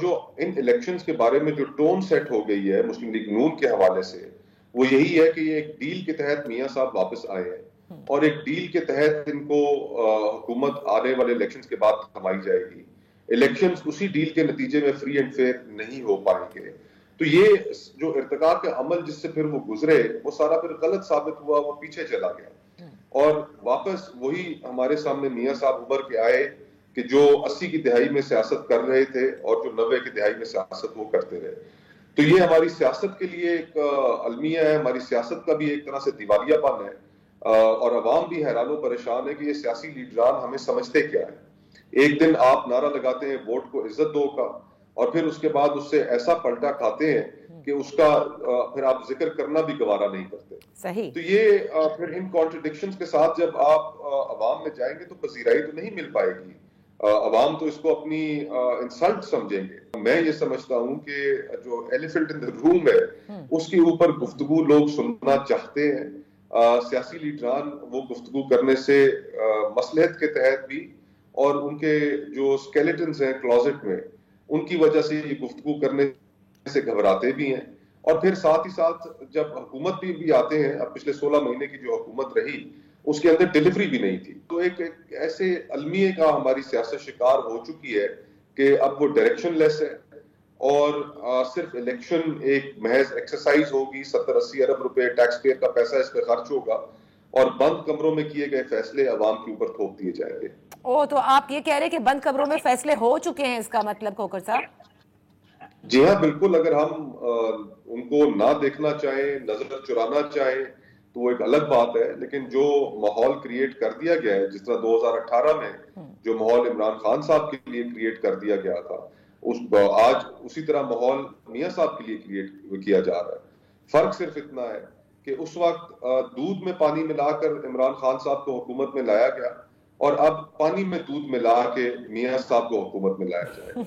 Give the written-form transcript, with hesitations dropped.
جو ان الیکشنز کے بارے میں جو ٹون سیٹ ہو گئی ہے مسلم لیگ نون کے حوالے سے، وہ یہی ہے کہ یہ ایک ڈیل کے تحت میاں صاحب واپس آئے ہیں اور ایک ڈیل کے تحت ان کو حکومت آنے والے الیکشنز کے بعد تھمائی جائے گی. الیکشنز اسی ڈیل کے نتیجے میں فری اینڈ فیئر نہیں ہو پائیں گے. تو یہ جو ارتقاء کے عمل جس سے پھر وہ گزرے، وہ سارا پھر غلط ثابت ہوا، وہ پیچھے چلا گیا اور واپس وہی ہمارے سامنے میاں صاحب ابھر کے آئے کہ جو 80 کی دہائی میں سیاست کر رہے تھے اور جو 90 کی دہائی میں سیاست وہ کرتے رہے. تو یہ ہماری سیاست کے لیے ایک المیہ ہے، ہماری سیاست کا بھی ایک طرح سے دیوالیہ پن ہے اور عوام بھی حیران و پریشان ہے کہ یہ سیاسی لیڈران ہمیں سمجھتے کیا ہے. ایک دن آپ نعرہ لگاتے ہیں ووٹ کو عزت دو کا، اور پھر اس کے بعد اس سے ایسا پلٹا کھاتے ہیں کہ اس کا پھر آپ ذکر کرنا بھی گوارا نہیں کرتے. صحیح. تو یہ پھر ان کانٹرڈکشنز کے ساتھ جب آپ عوام میں جائیں گے تو پذیرائی تو نہیں مل پائے گی. عوام تو اس کو اپنی انسلٹ سمجھیں گے. میں یہ سمجھتا ہوں کہ جو ایلیفنٹ ان دا روم ہے اس کے اوپر گفتگو لوگ سننا چاہتے ہیں. سیاسی لیڈران وہ گفتگو کرنے سے مصلحت کے تحت بھی اور ان کے جو سکیلیٹنز ہیں کلوزٹ میں ان کی وجہ سے یہ گفتگو کرنے سے گھبراتے بھی ہیں. اور پھر ساتھ ہی ساتھ جب حکومت بھی آتے ہیں، اب پچھلے 16 مہینے کی جو حکومت رہی اس کے اندر ڈیلیوری بھی نہیں تھی. تو ایک ایسے المیے کا ہماری سیاست شکار ہو چکی ہے کہ اب وہ ڈائریکشن لیس ہے اور صرف الیکشن ایک محض ایکسرسائز ہوگی. 70-80 ارب روپے ٹیکس پیئر کا پیسہ اس پہ خرچ ہوگا اور بند کمروں میں کیے گئے فیصلے عوام کے اوپر تھوپ دیے جائیں گے. تو آپ یہ کہہ رہے کہ بند کمروں میں فیصلے ہو چکے ہیں، اس کا مطلب کوکر صاحب؟ جی ہاں بالکل. اگر ہم ان کو نہ دیکھنا چاہیں، نظر چرانا چاہیں تو وہ ایک الگ بات ہے، لیکن جو ماحول کریٹ کر دیا گیا ہے، جس طرح 2018 میں جو ماحول عمران خان صاحب کے لیے کریٹ کر دیا گیا تھا، آج اسی طرح ماحول میاں صاحب کے لیے کریٹ کیا جا رہا ہے. فرق صرف اتنا ہے کہ اس وقت دودھ میں پانی ملا کر عمران خان صاحب کو حکومت میں لایا گیا اور اب پانی میں دودھ ملا کے میاں صاحب کو حکومت میں لایا جائے.